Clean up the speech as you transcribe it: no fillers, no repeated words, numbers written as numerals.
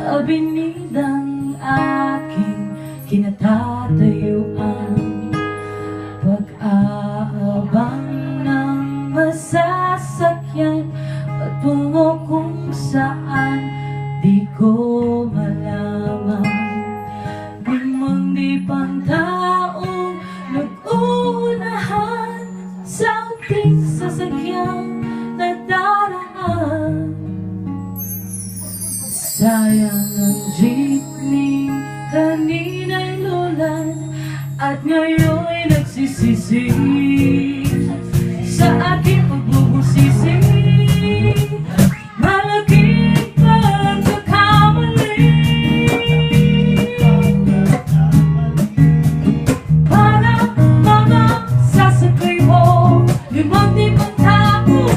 abinidang aking kinatatayuan, pag-aabang ng masasakyan patungo kung saan di ko malaman. Limang di pang taong nag-uunahan sa ating sasakyang nadaraan. Sayang ang jeepney kanina'y lulan at ngayon'y nagsisisi sa aking pagbubusisi. Malaking pagkakamali para mga sasakay mo, limang di pang taong